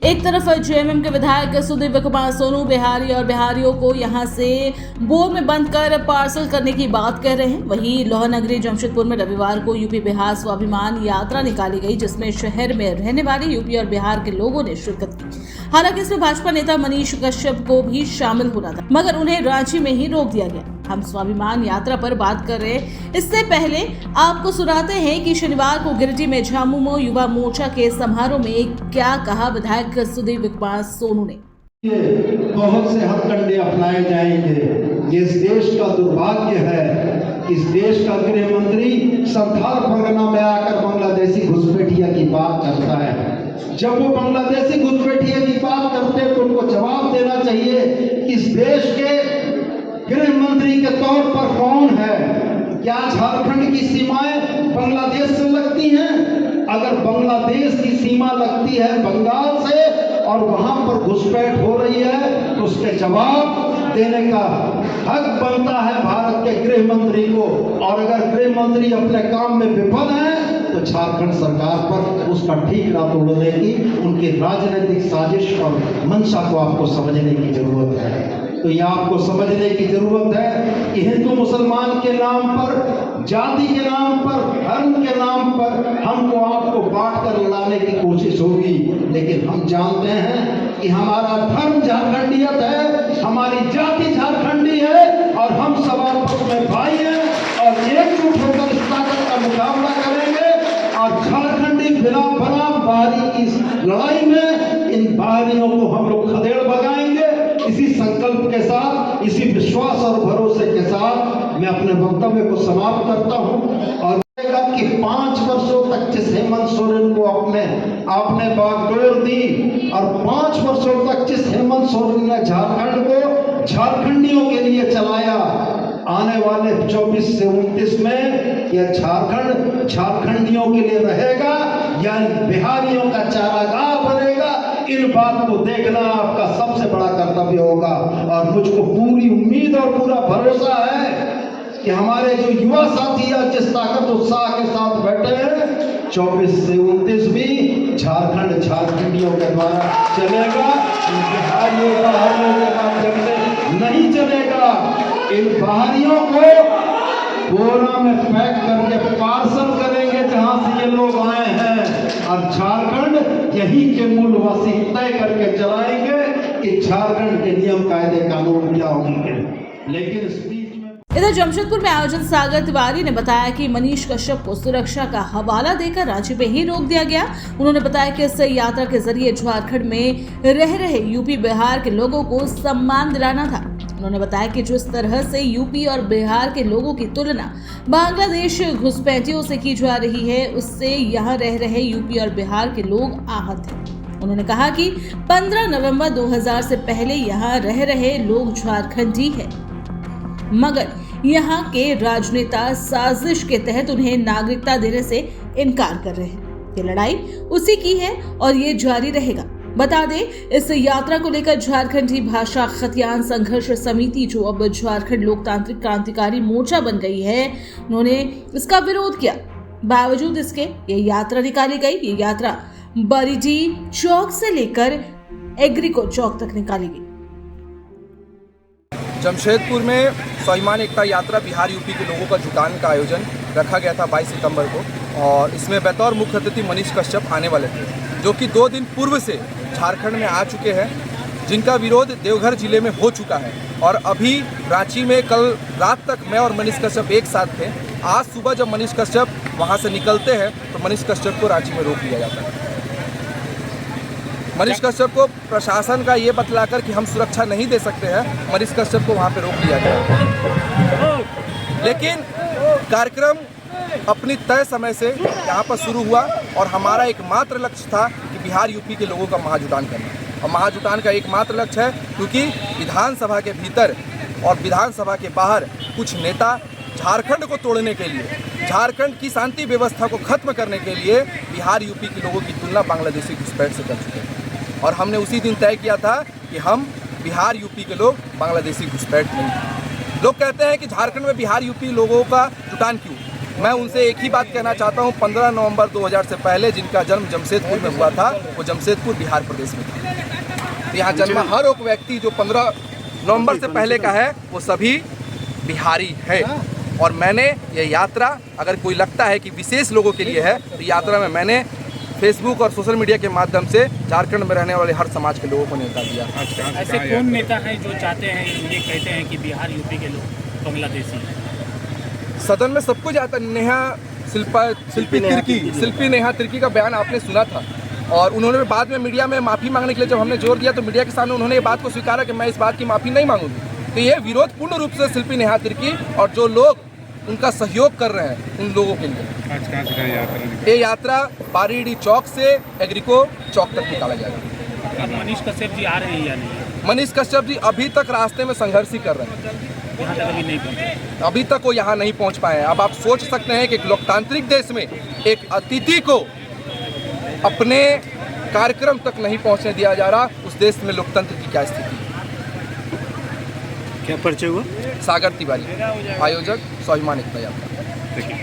एक तरफ जेएमएम के विधायक सुदीप कुमार सोनू बिहारी और बिहारियों को यहां से बोर में बंद कर पार्सल करने की बात कह रहे हैं। वहीं लोहनगरी जमशेदपुर में रविवार को यूपी बिहार स्वाभिमान यात्रा निकाली गई, जिसमें शहर में रहने वाले यूपी और बिहार के लोगों ने शिरकत की। हालांकि इसमें भाजपा नेता मनीष कश्यप को भी शामिल होना था, मगर उन्हें रांची में ही रोक दिया गया। हम स्वाभिमान यात्रा पर बात कर रहे हैं, इससे पहले आपको सुनाते हैं कि शनिवार को गिरिडीह में झामुमो युवा मोर्चा के समारोह में क्या कहा विधायक सुदीप कुमार सोनू ने। बहुत से हथकंडे अपनाए जाएंगे। ये इस देश का दुर्भाग्य है। इस देश का गृह मंत्री संथाल परगना में आकर बांग्लादेशी घुसपैठिया की बात करता है। जब वो बांग्लादेशी घुसपैठिया की बात करते हैं तो उनको जवाब देना चाहिए कि इस देश के गृह मंत्री के तौर पर कौन है। क्या झारखंड की सीमाएं बांग्लादेश से लगती हैं? अगर बांग्लादेश की सीमा लगती है बंगाल से और वहां पर घुसपैठ हो रही है तो उसके जवाब देने का हक बनता है भारत के गृह मंत्री को। और अगर गृह मंत्री अपने काम में विफल है तो झारखंड सरकार पर उसका ठीकरा तोड़ने की उनकी राजनीतिक साजिश और मंशा को आपको समझने की जरूरत है। तो यह आपको समझने की जरूरत है कि हिंदू मुसलमान के नाम पर, जाति के नाम पर, धर्म के नाम पर हमको आपको बांट कर लड़ाने की कोशिश होगी, लेकिन हम जानते हैं कि हमारा धर्म झारखंडियत है, हमारी जाति झारखंडी है और हम सब आपस में भाई हैं और एकजुट होकर इस ताकत का मुकाबला करेंगे। और झारखंडी बिना बना बाहरी की इस लड़ाई में इन बाहरियों को हम लोग खदेड़ भगाएंगे। इसी संकल्प के साथ, इसी विश्वास और भरोसे के साथ मैं अपने वक्तव्य को समाप्त करता हूं। और कि 5 वर्षों तक जिस हेमंत सोरेन को आपने बागडोर दी और 5 वर्षों तक जिस हेमंत सोरेन ने झारखंड को झारखंडियों के लिए चलाया, आने वाले 24 से 29 में यह झारखंड झारखंडियों के लिए रहेगा या बिहारियों का चारागाह बनेगा। इन बात को देखना आपका सबसे बड़ा कर्तव्य होगा। और मुझको पूरी उम्मीद और पूरा भरोसा है कि हमारे जो युवा साथी आज जिस ताकत उत्साह के साथ बैठे हैं, 24 से 29 भी झारखंड झारखंडियों के द्वारा चलेगा, बिहारियों के माध्यम से नहीं चलेगा। इन बाहरियों को बोरा में पैक करके पार्सल करेंगे जहां से ये लोग आए हैं और झारखंड यही के मूलवासी तय करके चलाएंगे कि झारखंड के नियम कायदे कानून क्या होंगे। लेकिन इस बीच में इधर जमशेदपुर में आयोजन सागर तिवारी ने बताया कि मनीष कश्यप को सुरक्षा का हवाला देकर रांची में ही रोक दिया गया। उन्होंने बताया कि इस यात्रा के जरिए झारखंड में रह रहे यूपी बिहार के लोगों को सम्मान दिलाना था। उन्होंने बताया कि जिस तरह से यूपी और बिहार के लोगों की तुलना बांग्लादेश घुसपैठियों से की जा रही है, उससे यहाँ रह रहे यूपी और बिहार के लोग आहत हैं। उन्होंने कहा कि 15 नवंबर 2000 से पहले यहाँ रह रहे लोग झारखंडी हैं, मगर यहाँ के राजनेता साजिश के तहत उन्हें नागरिकता देने से इनकार कर रहे हैं। ये लड़ाई उसी की है और ये जारी रहेगा। बता दें, इस यात्रा को लेकर झारखंडी भाषा खतियान संघर्ष समिति, जो अब झारखंड लोकतांत्रिक क्रांतिकारी मोर्चा बन गई है, उन्होंने इसका विरोध किया। बावजूद इसके ये यात्रा निकाली गई। ये यात्रा बरीडीह चौक से लेकर एग्रीको चौक तक निकाली गई। जमशेदपुर में स्वाभिमान एकता यात्रा बिहार यूपी के लोगों का जुटान का आयोजन रखा गया था 22 सितंबर को, और इसमें बतौर मुख्य अतिथि मनीष कश्यप आने वाले थे, जो कि 2 दिन पूर्व से झारखंड में आ चुके हैं, जिनका विरोध देवघर जिले में हो चुका है। और अभी रांची में कल रात तक मैं और मनीष कश्यप एक साथ थे। आज सुबह जब मनीष कश्यप वहां से निकलते हैं तो मनीष कश्यप को रांची में रोक लिया जाता है। मनीष कश्यप को प्रशासन का ये बतलाकर कि हम सुरक्षा नहीं दे सकते हैं, मनीष कश्यप को वहाँ पे रोक लिया गया। लेकिन कार्यक्रम अपनी तय समय से यहाँ पर शुरू हुआ और हमारा एकमात्र लक्ष्य था कि बिहार यूपी के लोगों का महाजुटान करना। और महाजुटान का एकमात्र लक्ष्य है क्योंकि विधानसभा के भीतर और विधानसभा के बाहर कुछ नेता झारखंड को तोड़ने के लिए, झारखंड की शांति व्यवस्था को खत्म करने के लिए बिहार यूपी के लोगों की तुलना बांग्लादेशी घुसपैठ से कर चुके हैं। और हमने उसी दिन तय किया था कि हम बिहार यूपी के लोग बांग्लादेशी घुसपैठ नहीं। लोग कहते हैं कि झारखंड में बिहार यूपी लोगों का जुटान क्यों? मैं उनसे एक ही बात कहना चाहता हूँ, 15 नवंबर 2000 से पहले जिनका जन्म जमशेदपुर में हुआ था, वो जमशेदपुर बिहार प्रदेश में था। तो यहाँ जन्म हर एक व्यक्ति जो 15 नवंबर से पहले का है, वो सभी बिहारी है। और मैंने ये यात्रा, अगर कोई लगता है कि विशेष लोगों के लिए है, तो यात्रा में मैंने फेसबुक और सोशल मीडिया के माध्यम से झारखंड में रहने वाले हर समाज के लोगों को न्योता दिया। ऐसे कौन नेता हैं जो चाहते हैं, ये कहते हैं कि बिहार यूपी के लोग बांग्लादेशी हैं? सदन में सबको जाता, शिल्पी नेहा तिर्की का बयान आपने सुना था, और उन्होंने बाद में मीडिया में माफ़ी मांगने के लिए जब हमने जोर दिया तो मीडिया के सामने उन्होंने ये बात को स्वीकारा कि मैं इस बात की माफ़ी नहीं मांगूंगी। तो ये विरोध पूर्ण रूप से शिल्पी नेहा तिर्की और जो लोग उनका सहयोग कर रहे हैं उन लोगों के लिए। आज कहाँ से का यात्रा? ये यात्रा बारीडी चौक से एग्रीको चौक तक निकाला जाएगा। अब मनीष कश्यप जी आ रहे हैं या नहीं? मनीष कश्यप जी अभी तक रास्ते में संघर्ष ही कर रहे हैं, यहाँ तक अभी नहीं पहुँचे। अभी तक वो यहाँ नहीं पहुँच पाए हैं। अब आप सोच सकते हैं कि एक लोकतांत्रिक देश में एक अतिथि को अपने कार्यक्रम तक नहीं पहुँचने दिया जा रहा, उस देश में लोकतंत्र की क्या स्थिति है। क्या परिचय हुआ? सागर तिवारी, आयोजक स्वाभिमान यात्रा।